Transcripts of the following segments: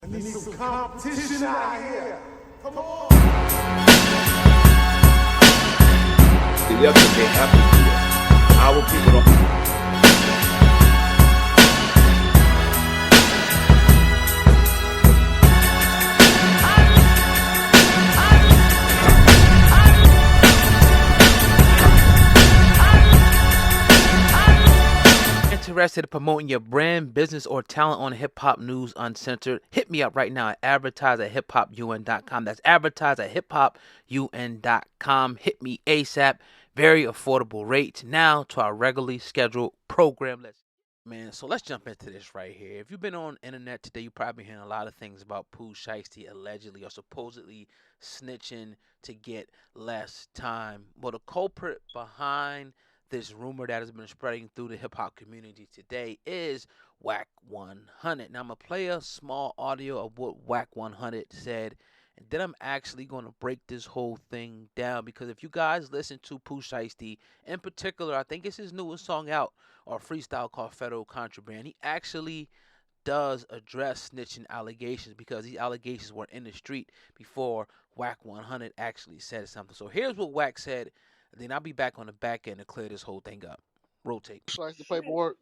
need some competition out here. Come on. Yesterday after that, our people don't. Interested in promoting your brand, business, or talent on Hip Hop News Uncensored? Hit me up right now at advertise@hiphopun.com. That's advertise@hiphopun.com. Hit me ASAP. Very affordable rates. Now to our regularly scheduled program. Let's jump into this right here. If you've been on the internet today, you probably hearing a lot of things about Pooh Shiesty allegedly or supposedly snitching to get less time. Well, the culprit behind this rumor that has been spreading through the hip hop community today is Wack 100. Now I'm gonna play a small audio of what Wack 100 said, and then I'm actually gonna break this whole thing down because if you guys listen to Pooh Shiesty in particular, I think it's his newest song out or freestyle called Federal Contraband. He actually does address snitching allegations because these allegations were in the street before Wack 100 actually said something. So here's what Wack said. Then I'll be back on the back end to clear this whole thing up. Rotate. Like the paperwork.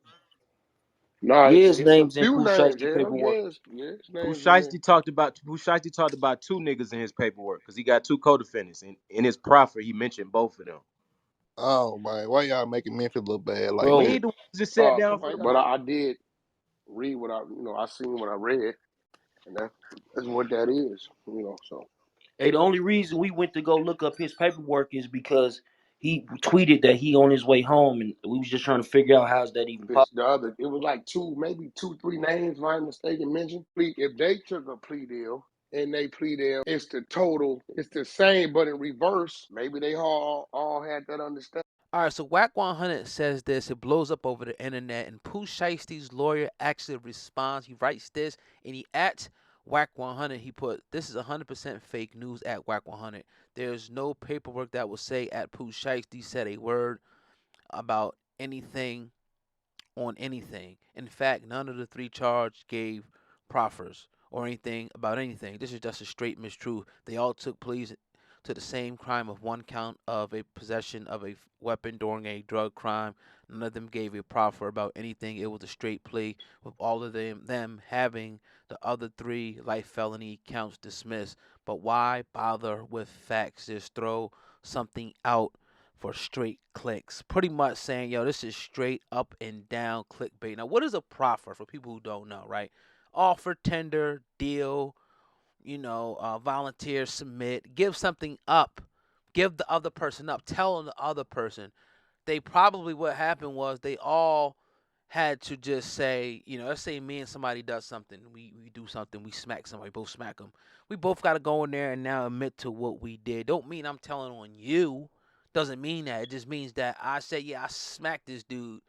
Nah, Yeah, his it's a name's in few Pooh names. Shiesty Hell paperwork. yes, his Pooh name's in there. Shiesty talked about two niggas in his paperwork because he got two co-defendants. In his proffer, he mentioned both of them. Oh man, why y'all making Memphis look bad like We that? ain't the ones that sat down for the But I did read what I seen what I read, and that's what that is. So Hey, the only reason we went to go look up his paperwork is because he tweeted that he on his way home, and we was just trying to figure out how's that even possible. it was like maybe two, three names, if I'm mistaken, mentioned. If they took a plea deal and they plea deal, it's the total, it's the same, but in reverse. Maybe they all had that understanding. All right, so Wack 100 says this. It blows up over the internet, and Pooh Shiesty's lawyer actually responds. He writes this, and he at Wack 100. He put, "This is 100% fake news at Wack 100. There's no paperwork that will say at Pooh Shiesty said a word about anything on anything. In fact, none of the three charged gave proffers or anything about anything. This is just a straight mistruth. They all took pleas to the same crime of one count of a possession of a weapon during a drug crime. None of them gave a proffer about anything. It was a straight plea with all of them having the other three life felony counts dismissed. But why bother with facts? Just throw something out for straight clicks." Pretty much saying, yo, this is straight up and down clickbait. Now, what is a proffer for people who don't know, right? Offer, tender, deal, volunteer, submit, give something up, give the other person up, tell the other person. They probably, what happened was they all had to just say, let's say me and somebody does something, we do something, we smack somebody, both smack them. We both got to go in there and now admit to what we did. Don't mean I'm telling on you. Doesn't mean that. It just means that I say, yeah, I smacked this dude,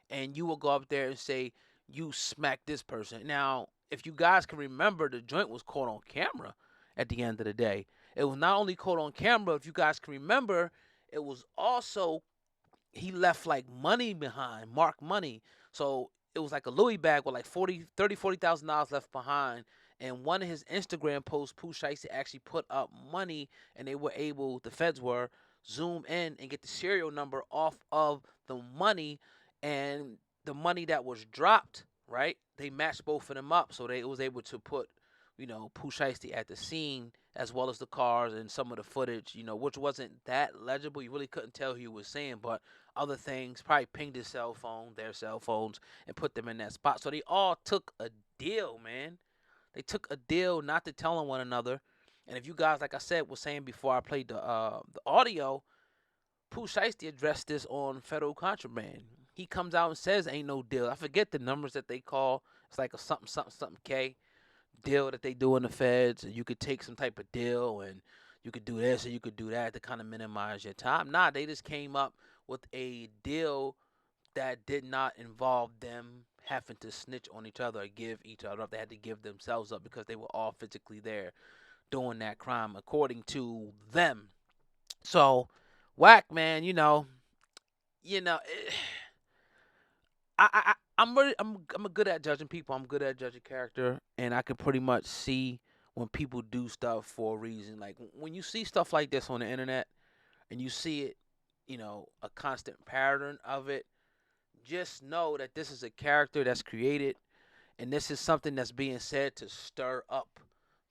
and you will go up there and say, you smacked this person. Now, if you guys can remember, the joint was caught on camera at the end of the day. It was not only caught on camera, if you guys can remember, it was also, he left like money behind, marked money. So it was like a Louis bag with like $40,000 left behind. And one of his Instagram posts, Pooh Shiesty actually put up money, and they were able, the feds were, zoom in and get the serial number off of the money, and the money that was dropped, right? They matched both of them up, so they was able to put, Pooh Shiesty at the scene as well as the cars and some of the footage, which wasn't that legible. You really couldn't tell who he was saying, but other things probably pinged his cell phone, their cell phones, and put them in that spot. So they all took a deal, man. They took a deal not to tell on one another. And if you guys, like I said, was saying before I played the audio, Pooh Shiesty addressed this on Federal Contraband. He comes out and says ain't no deal. I forget the numbers that they call. It's like a something, something, something K deal that they do in the feds. And you could take some type of deal and you could do this or you could do that to kind of minimize your time. Nah, they just came up with a deal that did not involve them having to snitch on each other or give each other up. They had to give themselves up because they were all physically there doing that crime, according to them. So, Wack, man, I I'm good at judging people. I'm good at judging character, and I can pretty much see when people do stuff for a reason. Like when you see stuff like this on the internet, and you see it, a constant pattern of it, just know that this is a character that's created, and this is something that's being said to stir up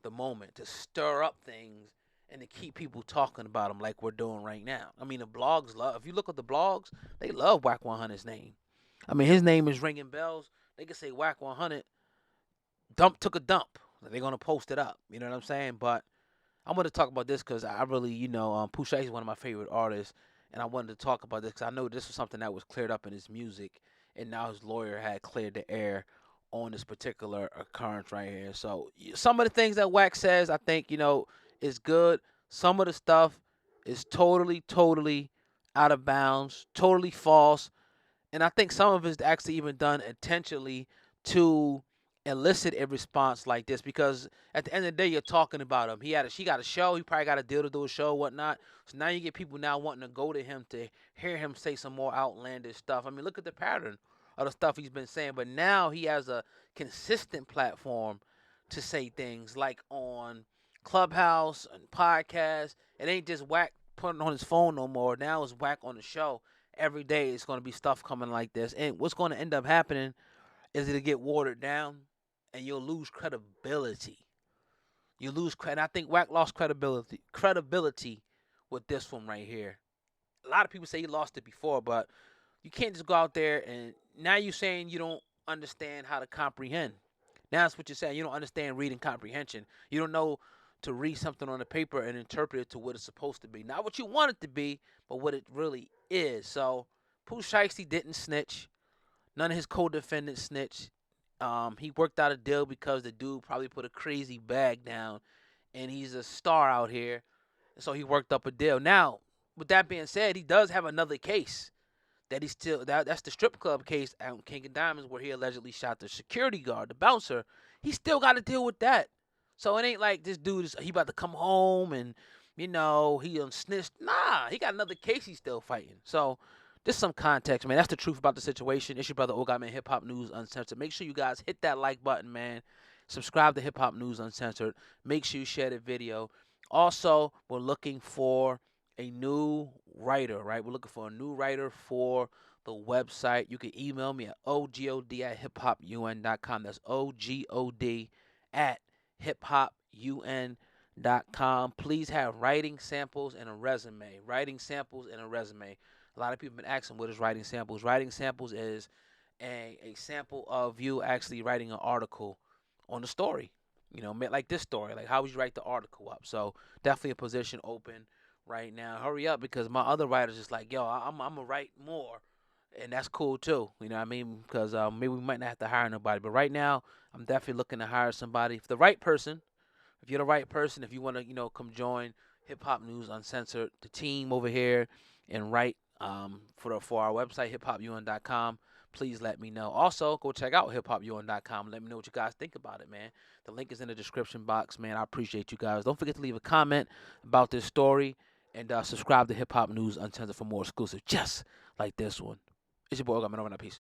the moment, to stir up things, and to keep people talking about them like we're doing right now. I mean, the blogs love. If you look at the blogs, they love Wack 100's name. I mean, his name is ringing bells. They can say Wack 100 took a dump. They're gonna post it up. You know what I'm saying? But I want to talk about this because I really, Pooh Shiesty is one of my favorite artists, and I wanted to talk about this because I know this was something that was cleared up in his music, and now his lawyer had cleared the air on this particular occurrence right here. So some of the things that Wack says, I think, is good. Some of the stuff is totally, totally out of bounds, totally false, and I think some of it's actually even done intentionally to elicit a response like this because at the end of the day you're talking about him. She got a show, he probably got a deal to do a show, whatnot. So now you get people now wanting to go to him to hear him say some more outlandish stuff. I mean, look at the pattern of the stuff he's been saying, but now he has a consistent platform to say things like on Clubhouse and podcasts. It ain't just Wack putting on his phone no more. Now it's Wack on the show. Every day it's going to be stuff coming like this. And what's going to end up happening is it'll get watered down and you'll lose credibility. You lose credit. I think Wack lost credibility with this one right here. A lot of people say he lost it before, but you can't just go out there and now you're saying you don't understand how to comprehend. Now that's what you're saying. You don't understand reading comprehension. You don't know to read something on the paper and interpret it to what it's supposed to be. Not what you want it to be, but what it really is. So Pooh Shiesty didn't snitch. None of his co-defendants snitched. He worked out a deal because the dude probably put a crazy bag down, and he's a star out here, so he worked up a deal. Now, with that being said, he does have another case that he's still that's the strip club case at King of Diamonds where he allegedly shot the security guard, the bouncer. He still got to deal with that. So it ain't like this dude he about to come home and he done snitched. Nah, he got another case he's still fighting. So just some context, man. That's the truth about the situation. It's your brother Old Guy, man. Hip Hop News Uncensored. Make sure you guys hit that like button, man. Subscribe to Hip Hop News Uncensored. Make sure you share the video. Also, we're looking for a new writer, right? We're looking for a new writer for the website. You can email me at ogod@hiphopun.com. That's ogod@hiphopun.com. Please have writing samples and a resume. Writing samples and a resume. A lot of people have been asking what is writing samples. Writing samples is a sample of you actually writing an article on the story. Like this story. Like how would you write the article up? So definitely a position open right now. Hurry up because my other writers just like, yo, I'm gonna write more, and that's cool too. You know what I mean? Because maybe we might not have to hire nobody, but right now I'm definitely looking to hire somebody. If the right person, if you're the right person, if you want to, come join Hip Hop News Uncensored, the team over here, and write for our website hiphopun.com. Please let me know. Also, go check out hiphopun.com. Let me know what you guys think about it, man. The link is in the description box, man. I appreciate you guys. Don't forget to leave a comment about this story and subscribe to Hip Hop News Uncensored for more exclusive, just like this one. It's your boy, man. Over now. Peace.